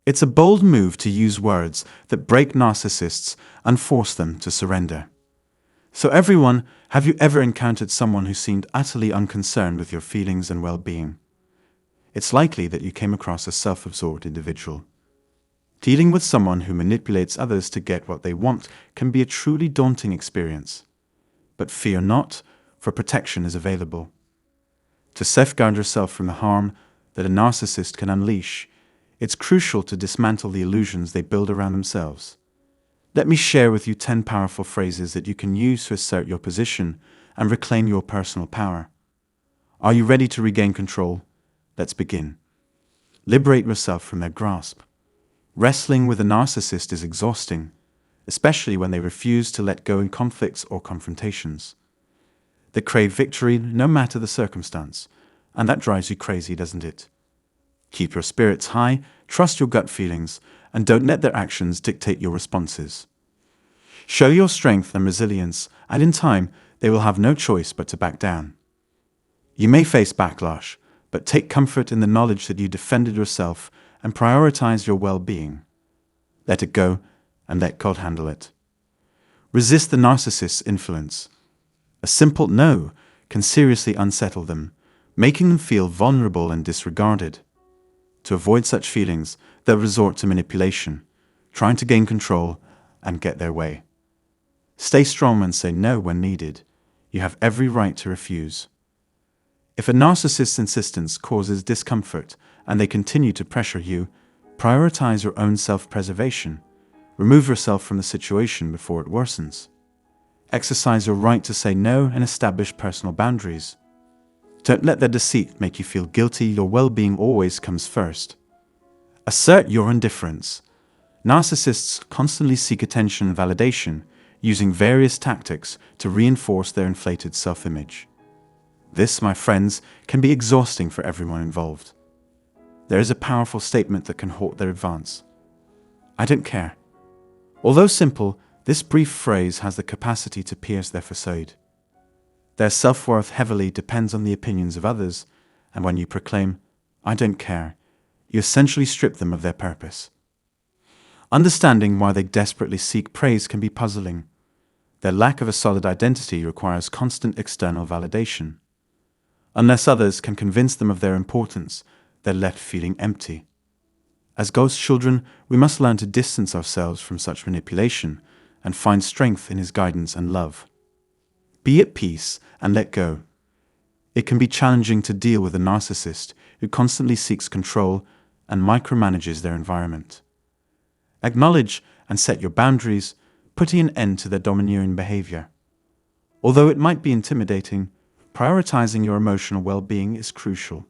It's a bold move to use words that break narcissists and force them to surrender. So everyone, have you ever encountered someone who seemed utterly unconcerned with your feelings and well-being? It's likely that you came across a self-absorbed individual. Dealing with someone who manipulates others to get what they want can be a truly daunting experience. But fear not, for protection is available. To safeguard yourself from the harm that a narcissist can unleash, it's crucial to dismantle the illusions they build around themselves. Let me share with you 10 powerful phrases that you can use to assert your position and reclaim your personal power. Are you ready to regain control? Let's begin. Liberate yourself from their grasp. Wrestling with a narcissist is exhausting, especially when they refuse to let go in conflicts or confrontations. They crave victory no matter the circumstance, and that drives you crazy, doesn't it? Keep your spirits high, trust your gut feelings, and don't let their actions dictate your responses. Show your strength and resilience, and in time, they will have no choice but to back down. You may face backlash, but take comfort in the knowledge that you defended yourself and prioritize your well-being. Let it go, and let God handle it. Resist the narcissist's influence. A simple no can seriously unsettle them, making them feel vulnerable and disregarded. To avoid such feelings, they'll resort to manipulation, trying to gain control and get their way. Stay strong and say no when needed. You have every right to refuse. If a narcissist's insistence causes discomfort and they continue to pressure you, prioritize your own self-preservation. Remove yourself from the situation before it worsens. Exercise your right to say no and establish personal boundaries. Don't let their deceit make you feel guilty. Your well-being always comes first. Assert your indifference. Narcissists constantly seek attention and validation, using various tactics to reinforce their inflated self-image. This, my friends, can be exhausting for everyone involved. There is a powerful statement that can halt their advance. I don't care. Although simple, this brief phrase has the capacity to pierce their facade. Their self-worth heavily depends on the opinions of others, and when you proclaim, I don't care, you essentially strip them of their purpose. Understanding why they desperately seek praise can be puzzling. Their lack of a solid identity requires constant external validation. Unless others can convince them of their importance, they're left feeling empty. As God's children, we must learn to distance ourselves from such manipulation and find strength in His guidance and love. Be at peace and let go. It can be challenging to deal with a narcissist who constantly seeks control and micromanages their environment. Acknowledge and set your boundaries, putting an end to their domineering behavior. Although it might be intimidating, prioritizing your emotional well-being is crucial.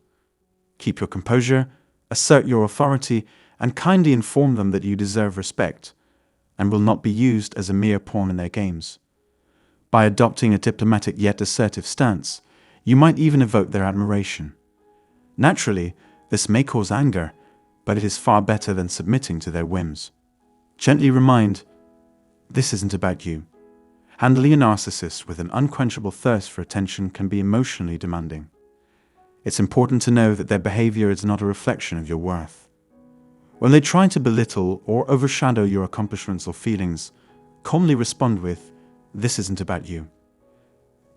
Keep your composure, assert your authority, and kindly inform them that you deserve respect and will not be used as a mere pawn in their games. By adopting a diplomatic yet assertive stance, you might even evoke their admiration. Naturally, this may cause anger, but it is far better than submitting to their whims. Gently remind, this isn't about you. Handling a narcissist with an unquenchable thirst for attention can be emotionally demanding. It's important to know that their behavior is not a reflection of your worth. When they try to belittle or overshadow your accomplishments or feelings, calmly respond with, this isn't about you.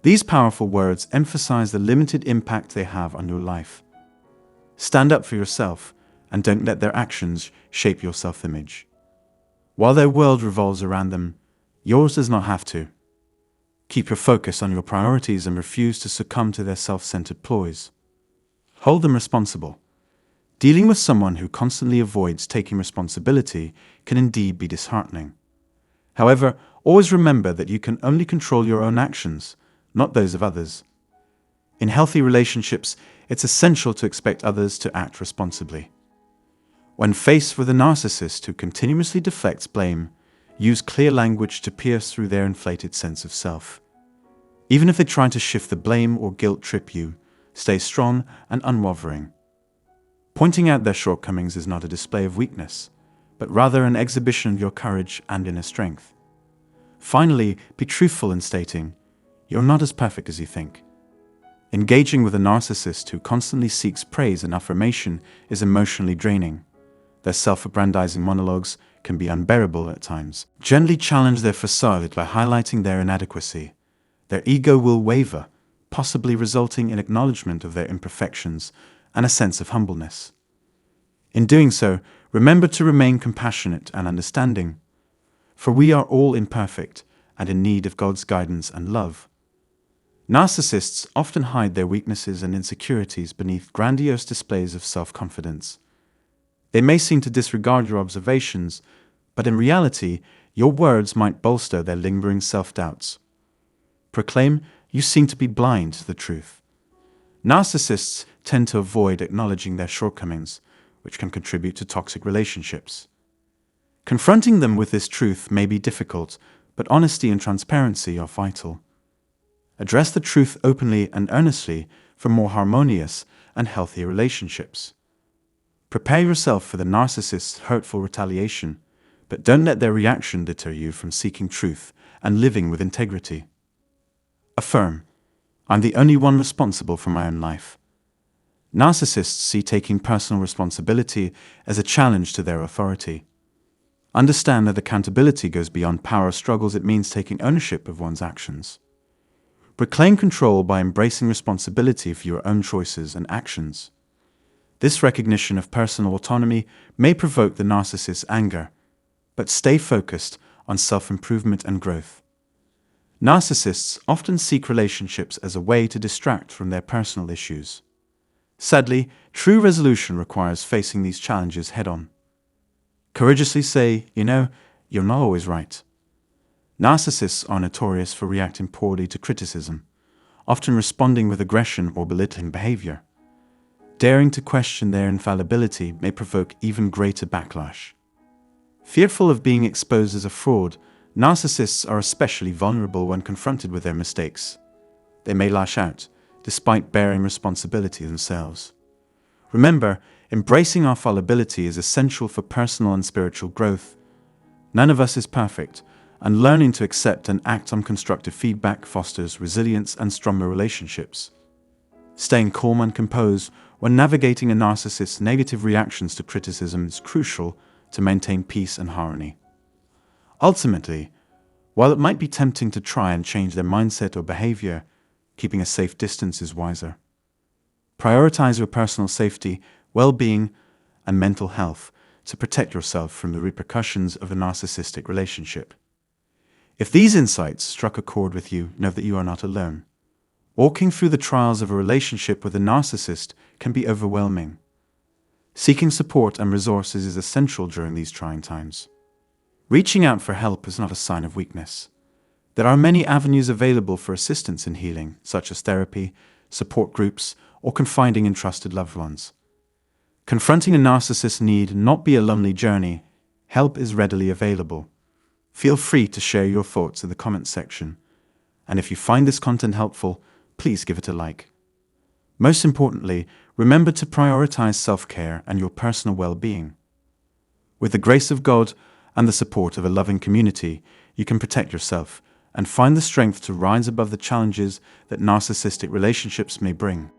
These powerful words emphasize the limited impact they have on your life. Stand up for yourself and don't let their actions shape your self-image. While their world revolves around them, yours does not have to. Keep your focus on your priorities and refuse to succumb to their self-centered ploys. Hold them responsible. Dealing with someone who constantly avoids taking responsibility can indeed be disheartening. However, always remember that you can only control your own actions, not those of others. In healthy relationships, it's essential to expect others to act responsibly. When faced with a narcissist who continuously deflects blame, use clear language to pierce through their inflated sense of self. Even if they try to shift the blame or guilt trip you, stay strong and unwavering. Pointing out their shortcomings is not a display of weakness, but rather an exhibition of your courage and inner strength. Finally, be truthful in stating, you're not as perfect as you think. Engaging with a narcissist who constantly seeks praise and affirmation is emotionally draining. Their self-aggrandizing monologues can be unbearable at times. Gently challenge their facade by highlighting their inadequacy. Their ego will waver, possibly resulting in acknowledgement of their imperfections and a sense of humbleness. In doing so, remember to remain compassionate and understanding, for we are all imperfect and in need of God's guidance and love. Narcissists often hide their weaknesses and insecurities beneath grandiose displays of self-confidence. They may seem to disregard your observations, but in reality, your words might bolster their lingering self-doubts. Proclaim, "You seem to be blind to the truth." Narcissists tend to avoid acknowledging their shortcomings, which can contribute to toxic relationships. Confronting them with this truth may be difficult, but honesty and transparency are vital. Address the truth openly and earnestly for more harmonious and healthier relationships. Prepare yourself for the narcissist's hurtful retaliation, but don't let their reaction deter you from seeking truth and living with integrity. Affirm, "I'm the only one responsible for my own life." Narcissists see taking personal responsibility as a challenge to their authority. Understand that accountability goes beyond power struggles. It means taking ownership of one's actions. Reclaim control by embracing responsibility for your own choices and actions. This recognition of personal autonomy may provoke the narcissist's anger, but stay focused on self-improvement and growth. Narcissists often seek relationships as a way to distract from their personal issues. Sadly, true resolution requires facing these challenges head-on. Courageously say, "You're not always right." Narcissists are notorious for reacting poorly to criticism, often responding with aggression or belittling behavior. Daring to question their infallibility may provoke even greater backlash. Fearful of being exposed as a fraud, narcissists are especially vulnerable when confronted with their mistakes. They may lash out, despite bearing responsibility themselves. Remember, embracing our fallibility is essential for personal and spiritual growth. None of us is perfect, and learning to accept and act on constructive feedback fosters resilience and stronger relationships. Staying calm and composed when navigating a narcissist's negative reactions to criticism is crucial to maintain peace and harmony. Ultimately, while it might be tempting to try and change their mindset or behavior, keeping a safe distance is wiser. Prioritize your personal safety, well-being, and mental health to protect yourself from the repercussions of a narcissistic relationship. If these insights struck a chord with you, know that you are not alone. Walking through the trials of a relationship with a narcissist can be overwhelming. Seeking support and resources is essential during these trying times. Reaching out for help is not a sign of weakness. There are many avenues available for assistance in healing, such as therapy, support groups, or confiding in trusted loved ones. Confronting a narcissist need not be a lonely journey. Help is readily available. Feel free to share your thoughts in the comments section. And if you find this content helpful, please give it a like. Most importantly, remember to prioritize self-care and your personal well-being. With the grace of God and the support of a loving community, you can protect yourself and find the strength to rise above the challenges that narcissistic relationships may bring.